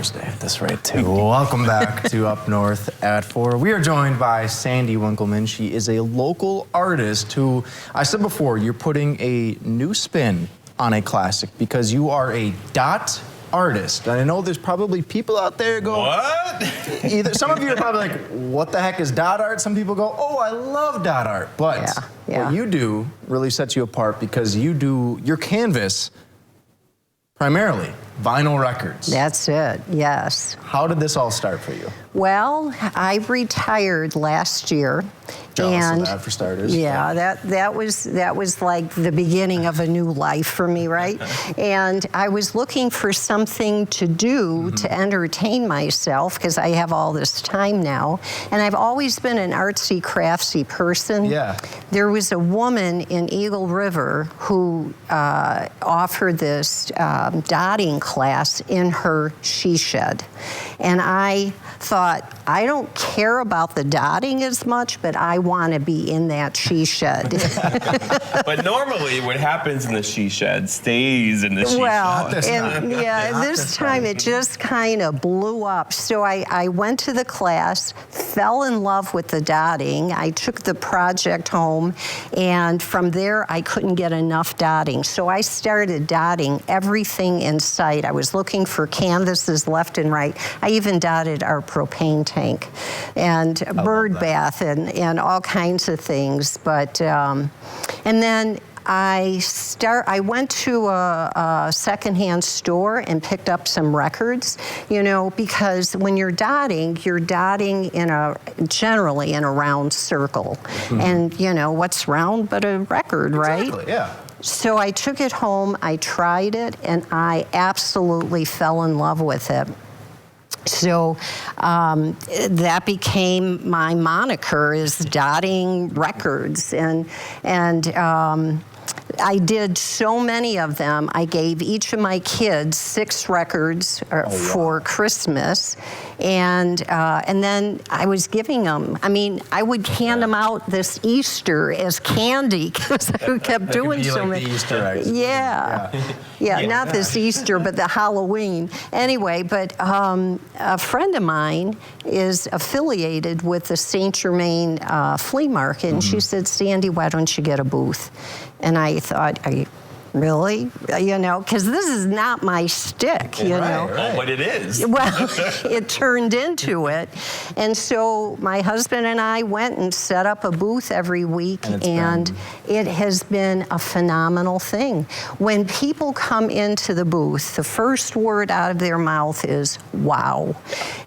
Thursday at this rate, too. Welcome back to Up North at 4. We are joined by Sandy Winkelman. She is a local artist who, I said before, you're putting a new spin on a classic because you are a dot artist. And I know there's probably people out there go, what? Some of you are probably like, what the heck is dot art? Some people go, oh, I love dot art. But what you do really sets you apart because you do your canvas primarily vinyl records. That's it, yes. How did this all start for you? Well, I retired last year. Jealous of that, for starters. Yeah, that was like the beginning of a new life for me, right? And I was looking for something to do to entertain myself because I have all this time now. And I've always been an artsy, craftsy person. Yeah. There was a woman in Eagle River who offered this dotting class in her she shed. And I thought, I don't care about the dotting as much, but I want to be in that she shed. But normally what happens in the she shed stays in the she shed. Well, this time it just kind of blew up. So I went to the class, fell in love with the dotting. I took the project home, and from there I couldn't get enough dotting. So I started dotting everything in sight. I was looking for canvases left and right. I even dotted our propane tank and a bird bath and all kinds of things. But and then I went to a secondhand store and picked up some records, you know, because when you're dotting generally in a round circle. And, you know, what's round but a record, right? Exactly, yeah. So I took it home, I tried it, and I absolutely fell in love with it. So that became my moniker, is Dotting Records, and I did so many of them. I gave each of my kids 6 records for Christmas, and then I was giving them. I mean, I would hand them out this Easter as candy because I kept doing so like many. The Easter eggs. Yeah, not this Easter, but the Halloween. Anyway, but a friend of mine is affiliated with the St. Germain flea market, and she said, Sandy, why don't you get a booth? And I thought, really? You know, because this is not my stick, you know. Well, but it is. Well, it turned into it. And so my husband and I went and set up a booth every week, and it has been a phenomenal thing. When people come into the booth, the first word out of their mouth is, wow.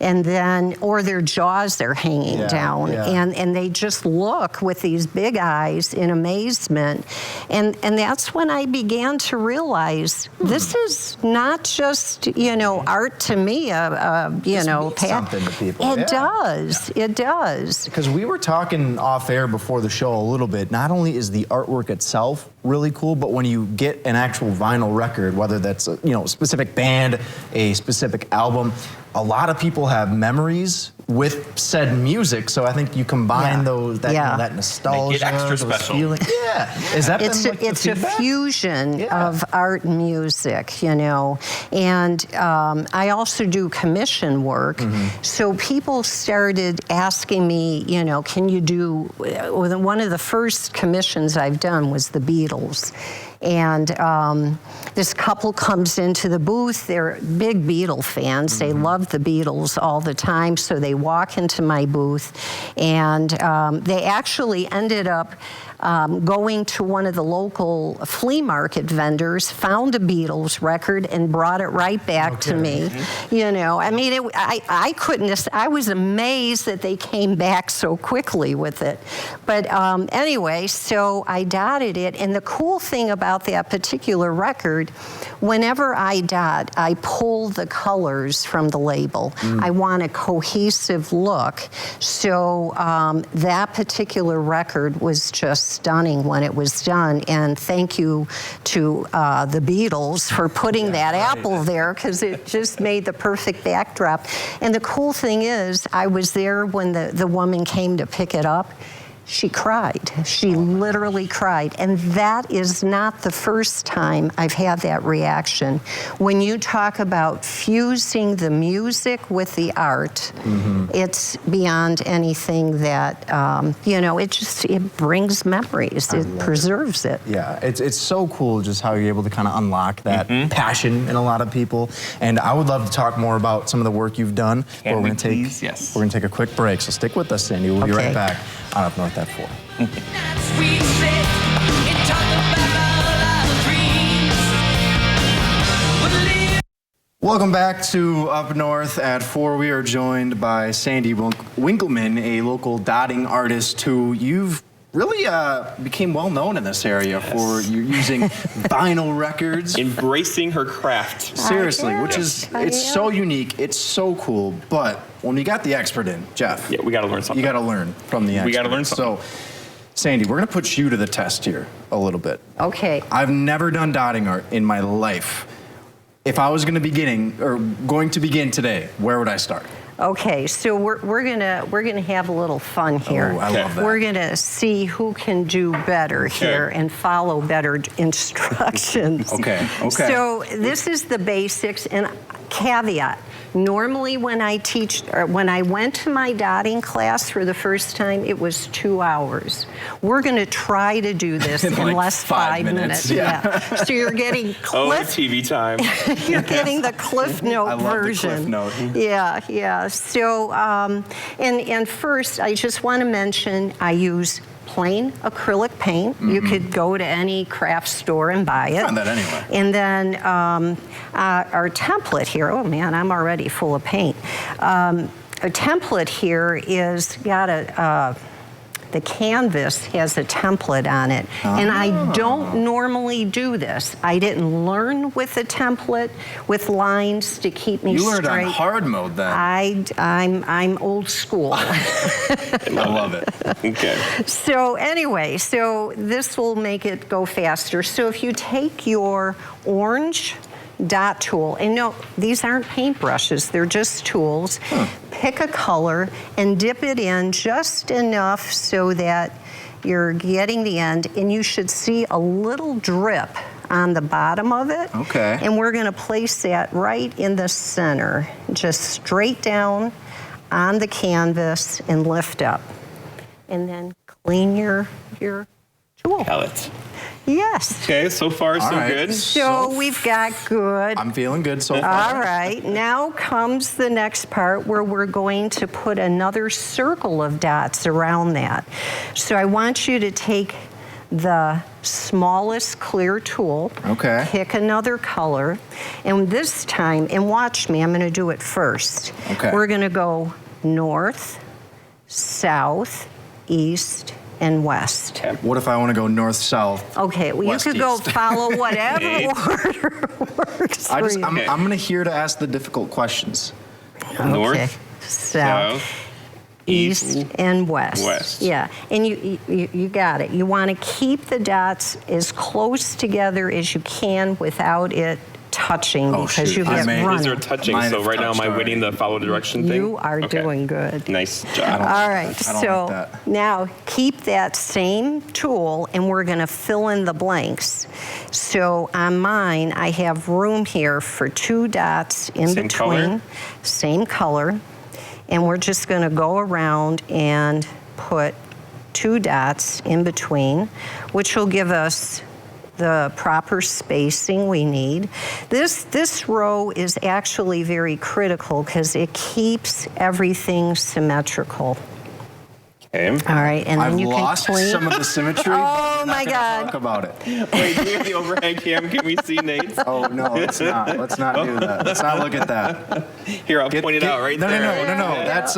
And then, or their jaws are hanging down, and they just look with these big eyes in amazement. And that's when I began to realize this is not just, you know, art to me, you know, something to people. It does. It does. Because we were talking off air before the show a little bit. Not only is the artwork itself really cool, but when you get an actual vinyl record, whether that's a, you know, specific band, a specific album, a lot of people have memories with said music, so I think you combine those, that, you know, that nostalgia, make it extra special. Feelings. Is that it's a fusion of art and music, you know, and I also do commission work. So people started asking me, you know, can you do? One of the first commissions I've done was the Beatles. And this couple comes into the booth. They're big Beatle fans. They love the Beatles all the time. So they walk into my booth, and they actually ended up going to one of the local flea market vendors, found a Beatles record, and brought it right back to me. You know, I mean, I couldn't. I was amazed that they came back so quickly with it. But anyway, so I dotted it, and the cool thing about that particular record, whenever I dot, I pull the colors from the label. I want a cohesive look. So that particular record was just stunning when it was done, and thank you to the Beatles for putting that apple there, because it just made the perfect backdrop. And the cool thing is, I was there when the woman came to pick it up. She cried. She literally cried. And that is not the first time I've had that reaction. When you talk about fusing the music with the art, it's beyond anything that, it brings memories. It preserves it. Yeah, it's so cool just how you're able to kind of unlock that passion in a lot of people. And I would love to talk more about some of the work you've done. But we're going to take Yes. we're going to take a quick break. So stick with us, Sandy. We'll be right back on Up North at 4. Welcome back to Up North at 4. We are joined by Sandy Winkelman, a local dotting artist who you've really became well known in this area for you using vinyl records. Embracing her craft. Seriously, which is, it's so unique, it's so cool, but when you got the expert in, Jeff. Yeah, we got to learn something. You got to learn from the expert. We got to learn something. So, Sandy, we're going to put you to the test here a little bit. Okay. I've never done dotting art in my life. If I was going to begin today, where would I start? Okay, so we're gonna have a little fun here. Oh, I love that. We're gonna see who can do better here and follow better instructions. Okay. So this is the basics, and caveat. Normally when I teach, or when I went to my dotting class for the first time, it was 2 hours. We're gonna try to do this in like less 5 minutes. Yeah. So you're getting TV time. you're getting the Cliff Note I love version. the Cliff Note. Yeah. So, and first, I just want to mention I use plain acrylic paint. You could go to any craft store and buy it. Find that anywhere. And then our template here. Oh man, I'm already full of paint. A template here is got the canvas has a template on it. And I don't normally do this. I didn't learn with a template with lines to keep me straight. You learned on hard mode then. I'm old school. I love it. Okay. So anyway, so this will make it go faster. So if you take your orange dot tool, and no, these aren't paintbrushes, they're just tools. Pick a color and dip it in just enough so that you're getting the end, and you should see a little drip on the bottom of it. Okay. And we're gonna place that right in the center, just straight down on the canvas and lift up. And then clean your tool. Palette. Yes. Okay, so far so right. good. So we've got good. I'm feeling good so far. All right, now comes the next part where we're going to put another circle of dots around that. So I want you to take the smallest clear tool, pick another color, and this time, and watch me, I'm gonna do it first. Okay. We're gonna go north, south, east, and west. What if I want to go north-south? Okay, well, West, you could go east. follow whatever order works for you. I'm going to here to ask the difficult questions. North, south, east, and west. West. Yeah, and you got it. You want to keep the dots as close together as you can without it touching, because you get running. These are touching, Mine so have right now am I touched winning the follow direction thing? You are doing good. Nice job. All right, I don't so like that. now keep that same tool, and we're going to fill in the blanks. So on mine, I have room here for 2 dots in Same between. color? Same color. And we're just going to go around and put 2 dots in between, which will give us the proper spacing we need. This row is actually very critical because it keeps everything symmetrical. Okay. All right, and then I've you lost can clean. some of the symmetry. Oh but my I'm not gonna God. Talk about it. Wait, do we have the overhead cam? Can we see Nate's? Oh no, let's not. Let's not do that. Let's not look at that. Here, I'll point it out right there. No. That's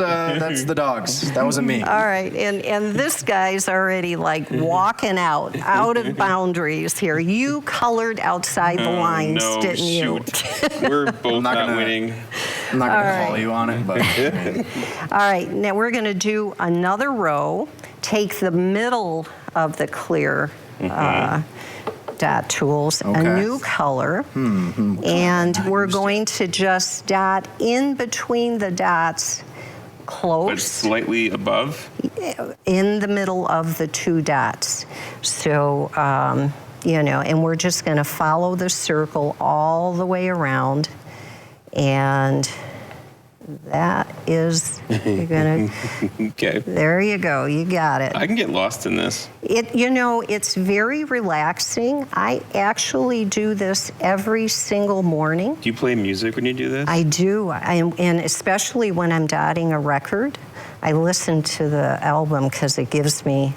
the dogs. That wasn't me. All right, and this guy's already like walking out of boundaries here. You colored outside the lines, no, didn't you? shoot. We're both not not gonna- winning. I'm not gonna All call right. you on it, but All right, now we're going to do another row. Take the middle of the clear dot tools, Okay. a new color, and we're going to just dot in between the dots close. But slightly above? In the middle of the 2 dots. So, and we're just going to follow the circle all the way around. And that is, you're going to, Okay. there you go, you got it. I can get lost in this. It's very relaxing. I actually do this every single morning. Do you play music when you do this? I do, and especially when I'm dotting a record, I listen to the album because it gives me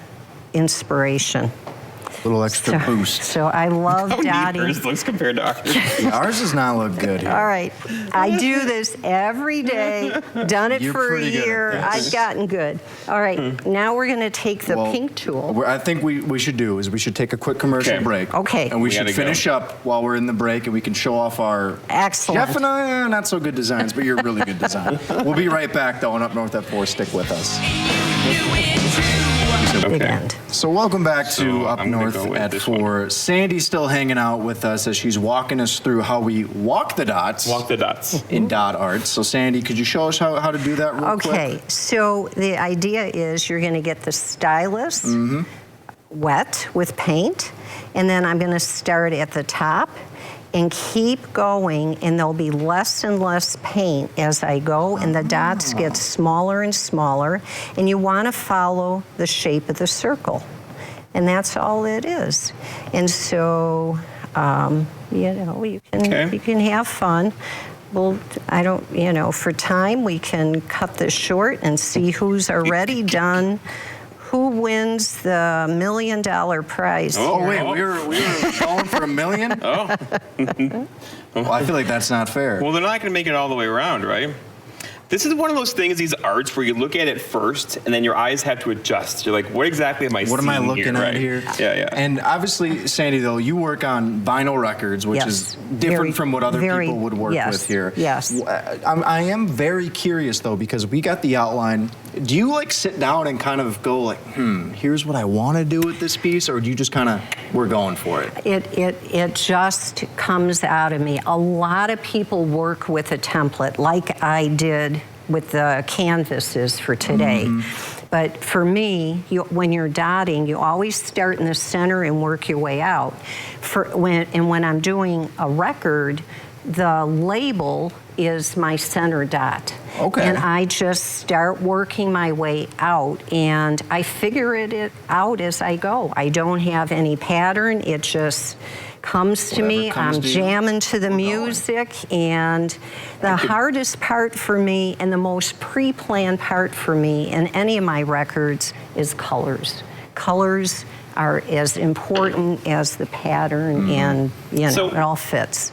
inspiration. Little extra boost. So I love How dotting. neat yours looks compared to ours. Yeah, ours does not look good here. All right, I do this every day. Done it You're for a pretty good at year. this. I've gotten good. All right, now we're going to take the pink tool. What I think we should do is we should take a quick commercial Okay. break. Okay. And we We should gotta finish go. up while we're in the break, and we can show off our Excellent. Jeff and I not so good designs, but you're really good design. We'll be right back though on Up North at 4. Stick with us. Big Okay. end. So welcome back to So Up I'm gonna North go with at this 4. Sandy's still hanging out with us as she's walking us through how we walk the dots Walk the dots. in dot art. So Sandy, could you show us how to do that real quick? Okay, so the idea is you're going to get the stylus wet with paint, and then I'm going to start at the top and keep going, and there'll be less and less paint as I go, and the dots get smaller and smaller, and you want to follow the shape of the circle. And that's all it is. And so, you can have fun. Well, for time, we can cut this short and see who's already done. Who wins the $1 million prize? Oh, Oh, here. wait, we were going for $1 million? Oh. Well, I feel like that's not fair. Well, they're not going to make it all the way around, right? This is one of those things, these arts, where you look at it first, and then your eyes have to adjust. You're like, what exactly am I seeing What am I looking here, at right? here? Yeah. And obviously, Sandy, though, you work on vinyl records, which Yes. is different Very- from what other very- people would work yes, with here. yes. I am very curious, though, because we got the outline. Do you, sit down and kind of go, here's what I want to do with this piece, or do you just kind of, we're going for it? It just comes out of me. A lot of people work with a template, like I did with the canvases for today. But for me, when you're dotting, you always start in the center and work your way out. When I'm doing a record, the label is my center dot. Okay. And I just start working my way out, and I figure it out as I go. I don't have any pattern. It just comes to me. Whatever comes I'm to you, jamming to the we're going. music, and the hardest part for me and the most pre-planned part for me in any of my records is colors. Colors are as important as the pattern, and So- it all fits.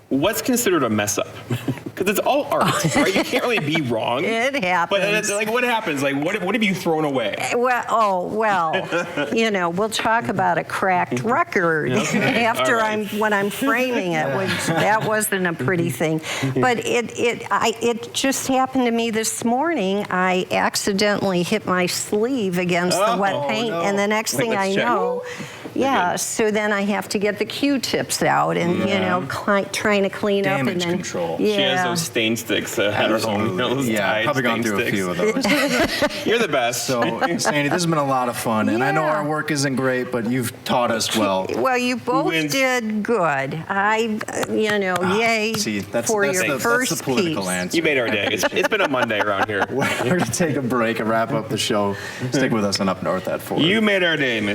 What's considered a mess up? Because it's all art, right? You can't really be wrong. It But happens. it's what happens? What have you thrown away? Well, we'll talk about a cracked record after All right. when I'm framing it, which that wasn't a pretty thing. But it just happened to me this morning. I accidentally hit my sleeve against the wet paint, no. and the next thing let's I check. know, so then I have to get the Q-tips out and trying to clean up Damage and then control. Yeah. She has those stain sticks at home. Those Yeah, Tide probably gone stain through a sticks. few of those. You're the best. So, Sandy, this has been a lot of fun, and I know Yeah. our work isn't great, but you've taught us well. Well, you both wins? did good. Yay See, that's for your the first political piece. answer. You made our day. It's been a Monday around here. We're going to take a break and wrap up the show. Stick with us on Up North at 4. You made our day, Miss.